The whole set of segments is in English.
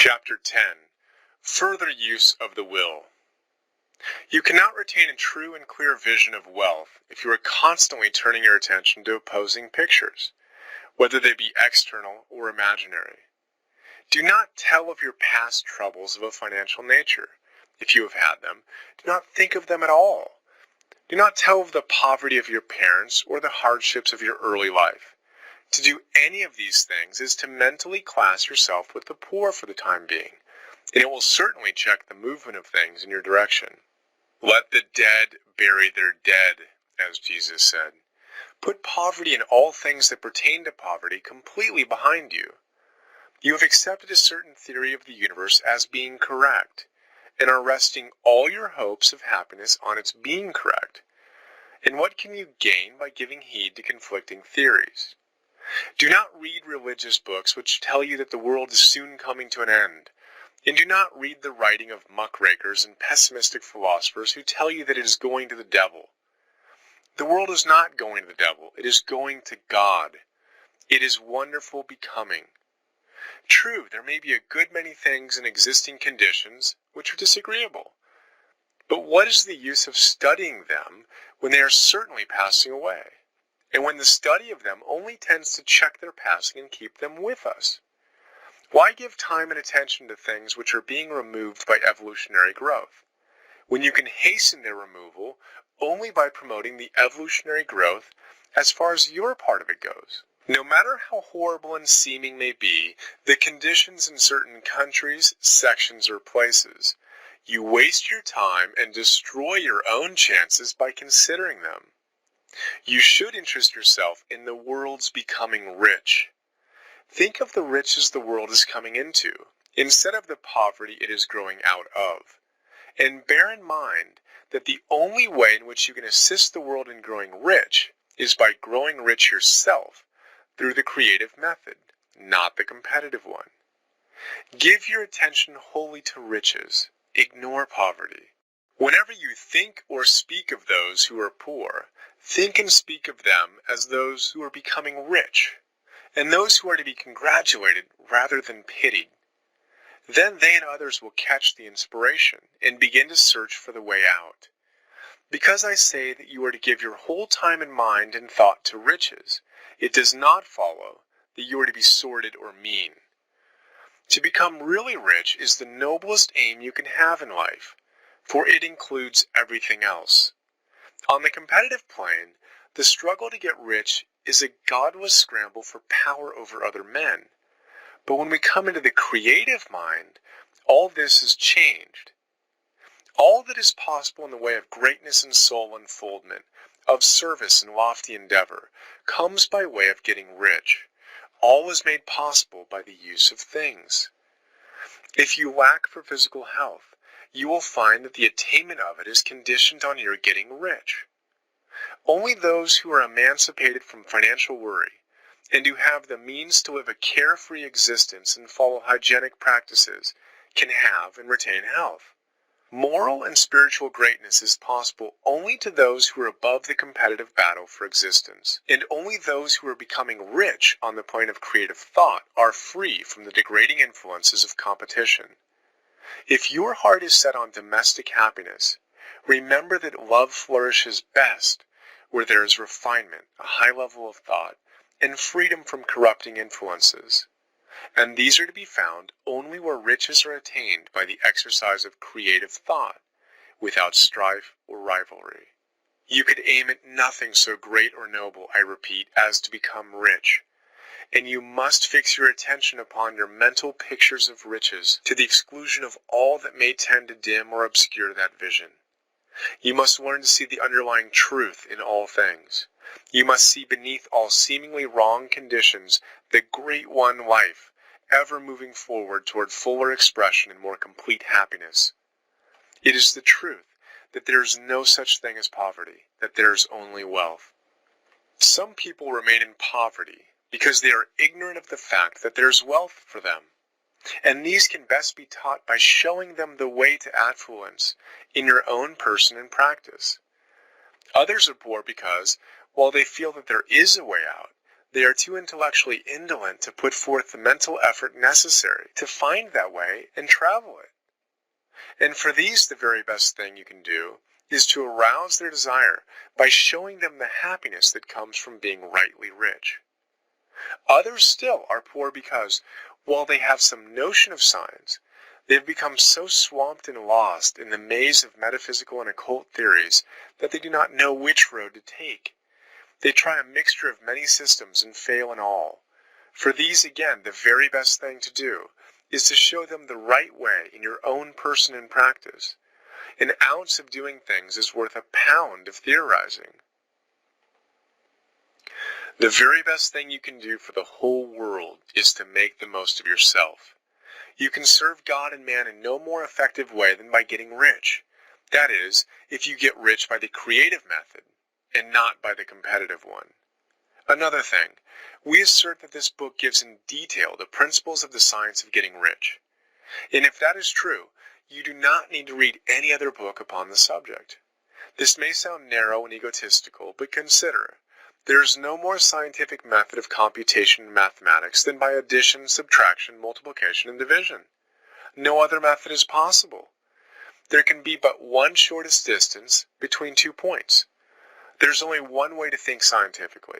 Chapter 10. Further Use of the Will. You cannot retain a true and clear vision of wealth if you are constantly turning your attention to opposing pictures, whether they be external or imaginary. Do not tell of your past troubles of a financial nature. If you have had them, do not think of them at all. Do not tell of the poverty of your parents or the hardships of your early life. To do any of these things is to mentally class yourself with the poor for the time being, and it will certainly check the movement of things in your direction. Let the dead bury their dead, as Jesus said. Put poverty and all things that pertain to poverty completely behind you. You have accepted a certain theory of the universe as being correct, and are resting all your hopes of happiness on its being correct. And what can you gain by giving heed to conflicting theories? Do not read religious books which tell you that the world is soon coming to an end, and do not read the writing of muckrakers and pessimistic philosophers who tell you that it is going to the devil. The world is not going to the devil, it is going to God. It is wonderful becoming. True, there may be a good many things in existing conditions which are disagreeable, but what is the use of studying them when they are certainly passing away, and when the study of them only tends to check their passing and keep them with us? Why give time and attention to things which are being removed by evolutionary growth, when you can hasten their removal only by promoting the evolutionary growth as far as your part of it goes? No matter how horrible and seeming may be the conditions in certain countries, sections, or places, you waste your time and destroy your own chances by considering them. You should interest yourself in the world's becoming rich. Think of the riches the world is coming into, instead of the poverty it is growing out of. And bear in mind that the only way in which you can assist the world in growing rich is by growing rich yourself through the creative method, not the competitive one. Give your attention wholly to riches. Ignore poverty. Whenever you think or speak of those who are poor, think and speak of them as those who are becoming rich, and those who are to be congratulated rather than pitied. Then they and others will catch the inspiration and begin to search for the way out. Because I say that you are to give your whole time and mind and thought to riches, it does not follow that you are to be sordid or mean. To become really rich is the noblest aim you can have in life, for it includes everything else. On the competitive plane, the struggle to get rich is a godless scramble for power over other men. But when we come into the creative mind, all this is changed. All that is possible in the way of greatness and soul unfoldment, of service and lofty endeavor, comes by way of getting rich. All is made possible by the use of things. If you lack for physical health, you will find that the attainment of it is conditioned on your getting rich. Only those who are emancipated from financial worry, and who have the means to live a carefree existence and follow hygienic practices, can have and retain health. Moral and spiritual greatness is possible only to those who are above the competitive battle for existence, and only those who are becoming rich on the plane of creative thought are free from the degrading influences of competition. If your heart is set on domestic happiness, remember that love flourishes best where there is refinement, a high level of thought, and freedom from corrupting influences. And these are to be found only where riches are attained by the exercise of creative thought, without strife or rivalry. You could aim at nothing so great or noble, I repeat, as to become rich, and you must fix your attention upon your mental pictures of riches to the exclusion of all that may tend to dim or obscure that vision. You must learn to see the underlying truth in all things. You must see beneath all seemingly wrong conditions the great one life, ever moving forward toward fuller expression and more complete happiness. It is the truth that there is no such thing as poverty, that there is only wealth. Some people remain in poverty because they are ignorant of the fact that there is wealth for them, and these can best be taught by showing them the way to affluence in your own person and practice. Others are poor because, while they feel that there is a way out, They are too intellectually indolent to put forth the mental effort necessary to find that way and travel it. And for these, the very best thing you can do is to arouse their desire by showing them the happiness that comes from being rightly rich. Others still are poor because, while they have some notion of science, they have become so swamped and lost in the maze of metaphysical and occult theories that they do not know which road to take. They try a mixture of many systems and fail in all. For these, again, the very best thing to do is to show them the right way in your own person and practice. An ounce of doing things is worth a pound of theorizing. The very best thing you can do for the whole world is to make the most of yourself. You can serve God and man in no more effective way than by getting rich. That is, if you get rich by the creative method and not by the competitive one. Another thing, we assert that this book gives in detail the principles of the science of getting rich. And if that is true, you do not need to read any other book upon the subject. This may sound narrow and egotistical, but consider, there is no more scientific method of computation in mathematics than by addition, subtraction, multiplication, and division. No other method is possible. There can be but one shortest distance between 2 points. There's only one way to think scientifically,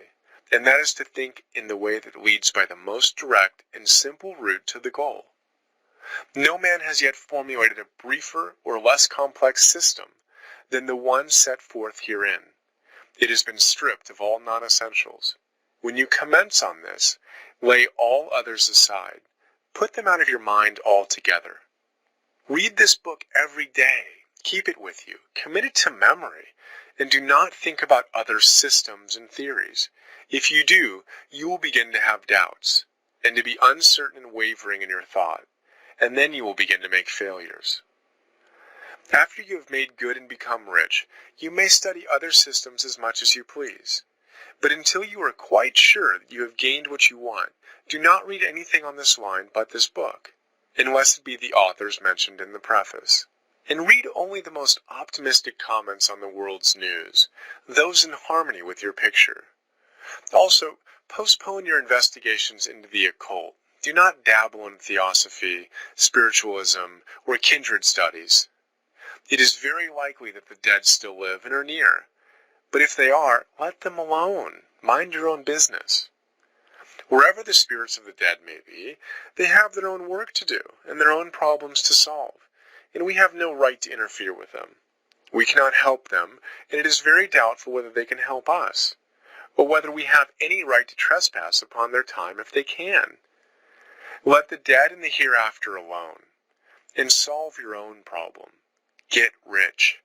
and that is to think in the way that leads by the most direct and simple route to the goal. No man has yet formulated a briefer or less complex system than the one set forth herein. It has been stripped of all non-essentials. When you commence on this, lay all others aside. Put them out of your mind altogether. Read this book every day. Keep it with you. Commit it to memory. And do not think about other systems and theories. If you do, you will begin to have doubts, and to be uncertain and wavering in your thought. And then you will begin to make failures. After you have made good and become rich, you may study other systems as much as you please. But until you are quite sure that you have gained what you want, do not read anything on this line but this book, unless it be the authors mentioned in the preface. And read only the most optimistic comments on the world's news, those in harmony with your picture. Also, postpone your investigations into the occult. Do not dabble in theosophy, spiritualism, or kindred studies. It is very likely that the dead still live and are near. But if they are, let them alone. Mind your own business. Wherever the spirits of the dead may be, they have their own work to do and their own problems to solve, and we have no right to interfere with them. We cannot help them, and it is very doubtful whether they can help us, or whether we have any right to trespass upon their time if they can. Let the dead and the hereafter alone, and solve your own problem. Get rich.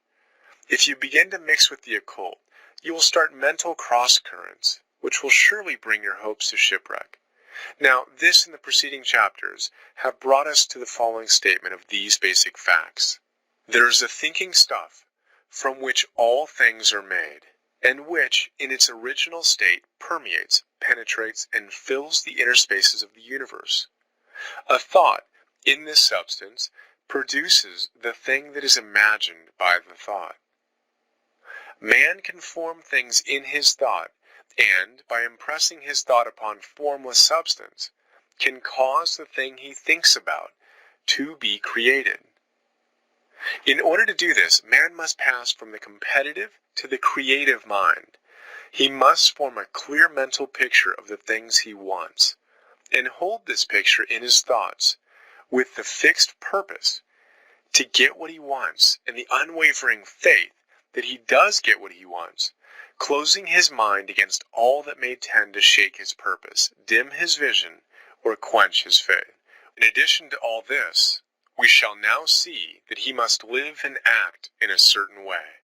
If you begin to mix with the occult, you will start mental cross-currents, which will surely bring your hopes to shipwreck. Now, this and the preceding chapters have brought us to the following statement of these basic facts. There is a thinking stuff from which all things are made, and which, in its original state, permeates, penetrates, and fills the inner spaces of the universe. A thought, in this substance, produces the thing that is imagined by the thought. Man can form things in his thought, and, by impressing his thought upon formless substance, can cause the thing he thinks about to be created. In order to do this, man must pass from the competitive to the creative mind. He must form a clear mental picture of the things he wants, and hold this picture in his thoughts, with the fixed purpose to get what he wants and the unwavering faith that he does get what he wants, closing his mind against all that may tend to shake his purpose, dim his vision, or quench his faith. In addition to all this, we shall now see that he must live and act in a certain way.